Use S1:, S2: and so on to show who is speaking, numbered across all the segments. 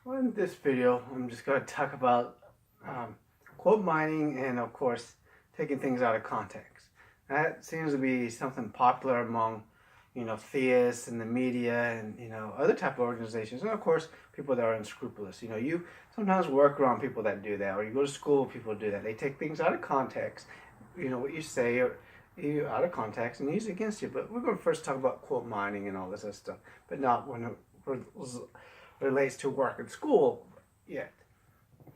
S1: Well, in this video, I'm just going to talk about quote mining and, of course, taking things out of context. That seems to be something popular among, theists and the media and, other type of organizations. And, of course, people that are unscrupulous. You sometimes work around people that do that, or you go to school, people do that. They take things out of context, what you say, or you out of context and use it against you. But we're going to first talk about quote mining and all this other stuff, but not when it relates to work at school yet.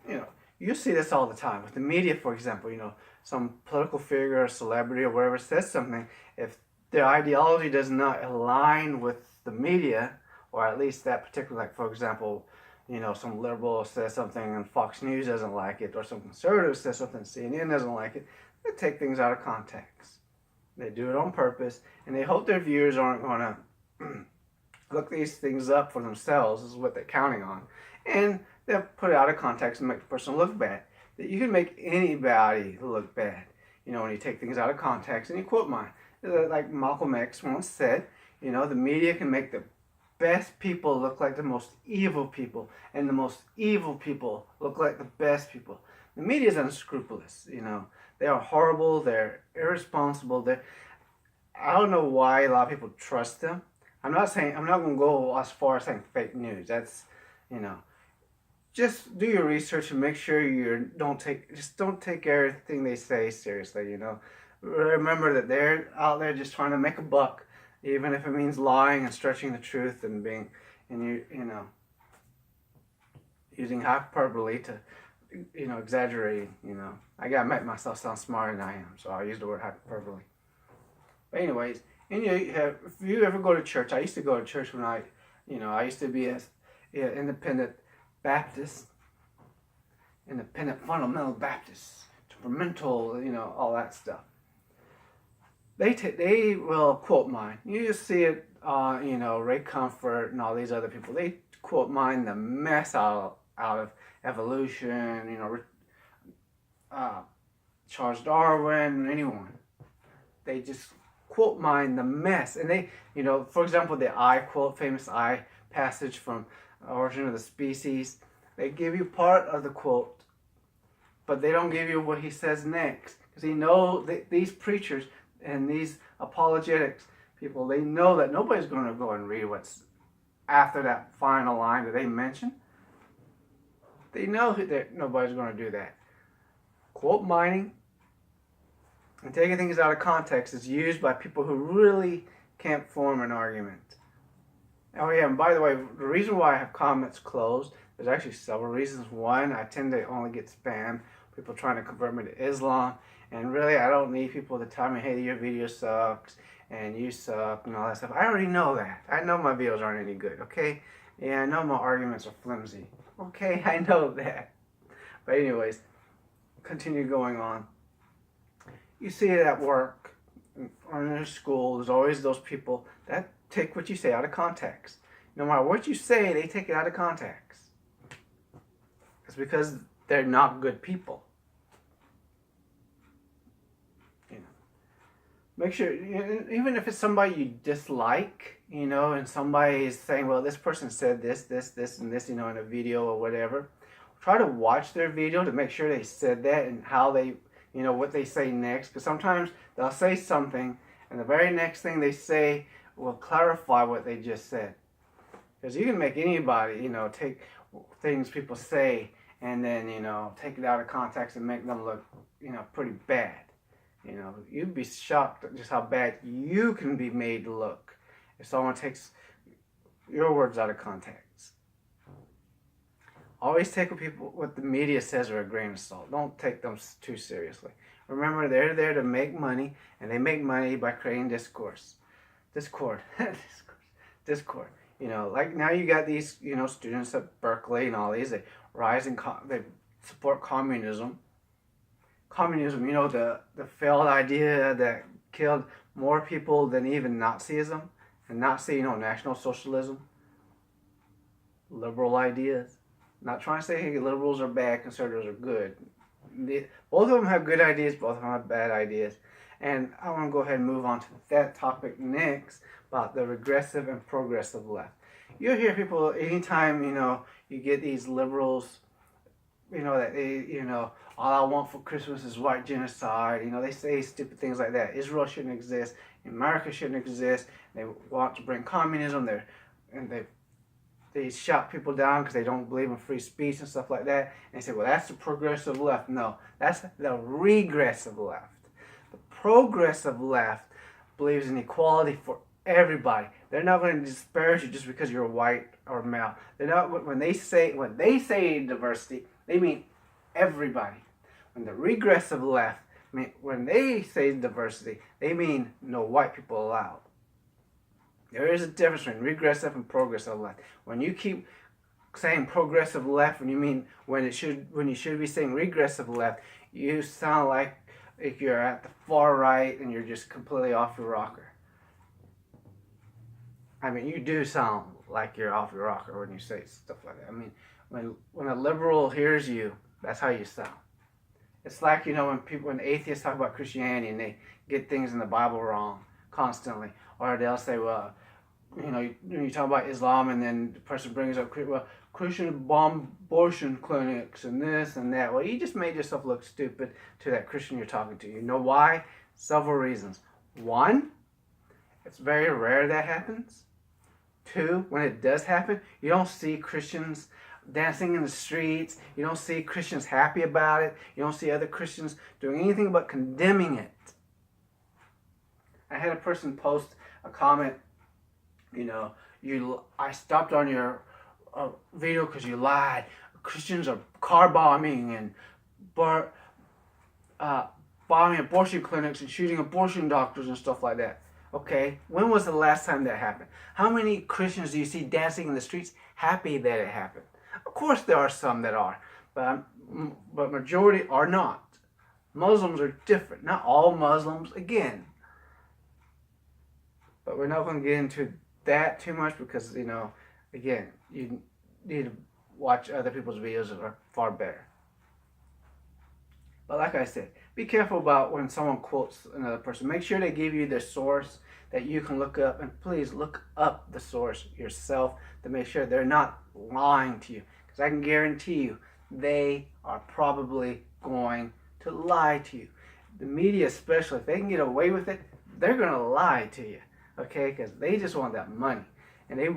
S1: You know, you see this all the time with the media, for example. Some political figure or celebrity or whatever says something. If their ideology does not align with the media, or at least that particular, like for example, some liberal says something and Fox News doesn't like it, or some conservative says something and CNN doesn't like it, they take things out of context. They do it on purpose, and they hope their viewers aren't going to look these things up for themselves. This is what they're counting on. And they'll put it out of context and make the person look bad. That you can make anybody look bad, when you take things out of context and you quote mine. Like Malcolm X once said, the media can make the best people look like the most evil people, and the most evil people look like the best people. The media is unscrupulous, They are horrible, they're irresponsible, I don't know why a lot of people trust them. I'm not going to go as far as saying fake news. That's, you know, just do your research and make sure you don't take everything they say seriously. Remember that they're out there just trying to make a buck, even if it means lying and stretching the truth and being, and using hyperbole to, exaggerate. I gotta make myself sound smarter than I am, so I'll use the word hyperbole. But anyways, and if you ever go to church, I used to go to church when I used to be an independent Baptist, independent fundamental Baptist, temperamental, all that stuff. They will quote mine. You just see it, Ray Comfort and all these other people. They quote mine the mess out of evolution, Charles Darwin, anyone. They just quote mine the mess. And they, for example, the I quote, famous I passage from Origin of the Species, they give you part of the quote, but they don't give you what he says next. Because these preachers and these apologetics people, they know that nobody's going to go and read what's after that final line that they mention. They know that nobody's going to do that. Quote mining and taking things out of context is used by people who really can't form an argument. Oh yeah, and by the way, the reason why I have comments closed, there's actually several reasons. One, I tend to only get spam, people trying to convert me to Islam, and really I don't need people to tell me, hey, your video sucks, and you suck, and all that stuff. I already know that. I know my videos aren't any good, okay? Yeah, I know my arguments are flimsy. Okay, I know that. But anyways, continue going on. You see it at work or in a school. There's always those people that take what you say out of context. No matter what you say, they take it out of context. It's because they're not good people. Make sure, even if it's somebody you dislike, and somebody is saying, well, this person said this, and this, in a video or whatever, try to watch their video to make sure they said that and how they, what they say next. Because sometimes they'll say something, and the very next thing they say will clarify what they just said. Because you can make anybody, take things people say and then, take it out of context and make them look, pretty bad. You'd be shocked at just how bad you can be made to look if someone takes your words out of context. Always take what the media says with a grain of salt. Don't take them too seriously. Remember, they're there to make money, and they make money by creating discord. Like now you got these, students at Berkeley and all these. They they support communism. Communism, the failed idea that killed more people than even Nazism, and Nazi, National Socialism, liberal ideas. Not trying to say, hey, liberals are bad, conservatives are good. Both of them have good ideas, both of them have bad ideas. And I want to go ahead and move on to that topic next, about the regressive and progressive left. you'll hear people anytime, you get these liberals, that they, all I want for Christmas is white genocide. They say stupid things like that. Israel shouldn't exist. America shouldn't exist. They want to bring communism there, and they shout people down because they don't believe in free speech and stuff like that. And they say, well, that's the progressive left. No, that's the regressive left. The progressive left believes in equality for everybody. They're not going to disparage you just because you're white or male. They're not. When they say diversity, they mean everybody. When the regressive left, when they say diversity, they mean no white people allowed. There is a difference between regressive and progressive left. When you keep saying progressive left, when you should be saying regressive left, you sound like if you're at the far right and you're just completely off your rocker. You do sound like you're off your rocker when you say stuff like that. When a liberal hears you, that's how you sound. It's like, when atheists talk about Christianity and they get things in the Bible wrong constantly. Or they'll say, well, when you talk about Islam and then the person brings up, well, Christians bomb abortion clinics and this and that. Well, you just made yourself look stupid to that Christian you're talking to. You know why? Several reasons. One, it's very rare that happens. Two, when it does happen, you don't see Christians dancing in the streets. You don't see Christians happy about it. You don't see other Christians doing anything but condemning it. I had a person post a comment, I stopped on your video because you lied. Christians are car bombing and bombing abortion clinics and shooting abortion doctors and stuff like that. Okay, when was the last time that happened? How many Christians do you see dancing in the streets happy that it happened? Of course there are some that are, but majority are not. Muslims are different. Not all Muslims, again. But we're not going to get into that too much because, again, you need to watch other people's videos that are far better. But like I said, be careful about when someone quotes another person. Make sure they give you the source that you can look up. And please look up the source yourself to make sure they're not lying to you. Because I can guarantee you, they are probably going to lie to you. The media especially, if they can get away with it, they're going to lie to you. Okay? Because they just want that money. And they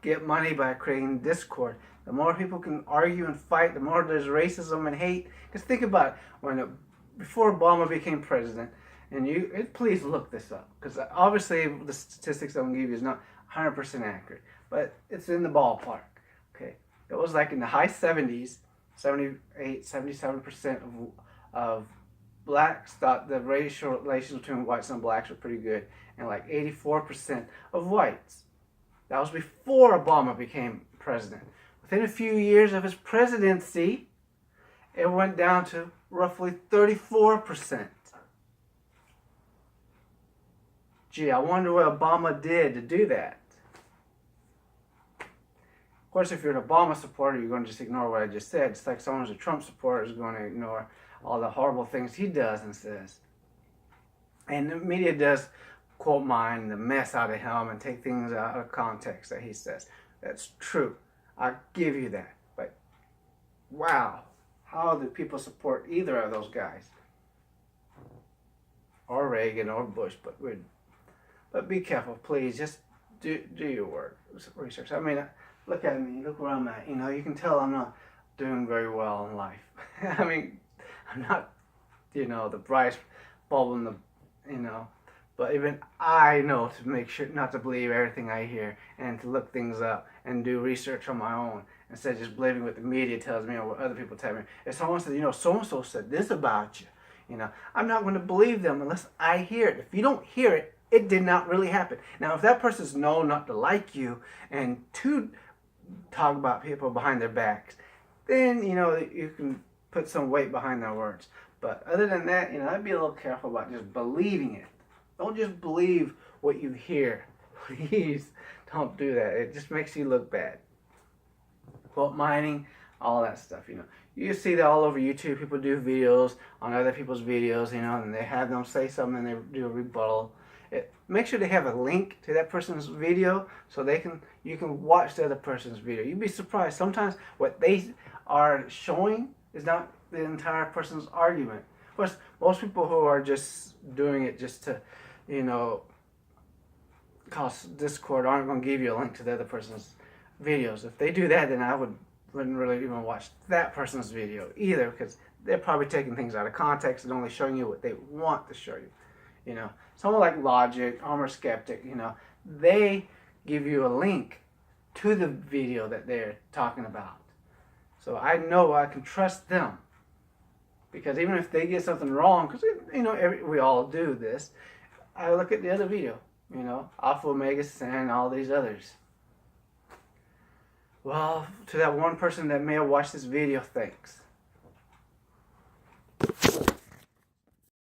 S1: get money by creating discord. The more people can argue and fight, the more there's racism and hate. Because think about it, before Obama became president, and please look this up, because obviously the statistics I'm going to give you is not 100% accurate, but it's in the ballpark. Okay, it was like in the high 70s, 78, 77% of blacks thought the racial relations between whites and blacks were pretty good, and like 84% of whites. That was before Obama became president. Within a few years of his presidency, it went down to roughly 34%. Gee, I wonder what Obama did to do that. Of course, if you're an Obama supporter, you're going to just ignore what I just said. It's like someone who's a Trump supporter is going to ignore all the horrible things he does and says. And the media does quote mine the mess out of him and take things out of context that he says. That's true. I give you that. But wow, how do people support either of those guys? Or Reagan or Bush, but be careful, please. Just do your work, research. Look at me, look where I'm at. You can tell I'm not doing very well in life. I'm not, the brightest bulb in the, but even I know to make sure not to believe everything I hear and to look things up and do research on my own instead of just believing what the media tells me or what other people tell me. If someone says, so-and-so said this about you, I'm not going to believe them unless I hear it. If you don't hear it, it did not really happen. Now, if that person's known not to like you and to talk about people behind their backs, then, you can put some weight behind their words. But other than that, I'd be a little careful about just believing it. Don't just believe what you hear. Please don't do that. It just makes you look bad. Quote mining, all that stuff, You see that all over YouTube. People do videos on other people's videos, and they have them say something and they do a rebuttal. Make sure they have a link to that person's video so you can watch the other person's video. You'd be surprised. Sometimes what they are showing is not the entire person's argument. Of course, most people who are just doing it just to, you know, cause discord aren't going to give you a link to the other person's videos. If they do that, then I wouldn't really even watch that person's video either, because they're probably taking things out of context and only showing you what they want to show you. You know, someone like Logic, Armor Skeptic, you know, they give you a link to the video that they're talking about. So I know I can trust them, because even if they get something wrong, because, you know, we all do this, I look at the other video, you know, Alpha, Omega, and all these others. Well, to that one person that may have watched this video, thanks.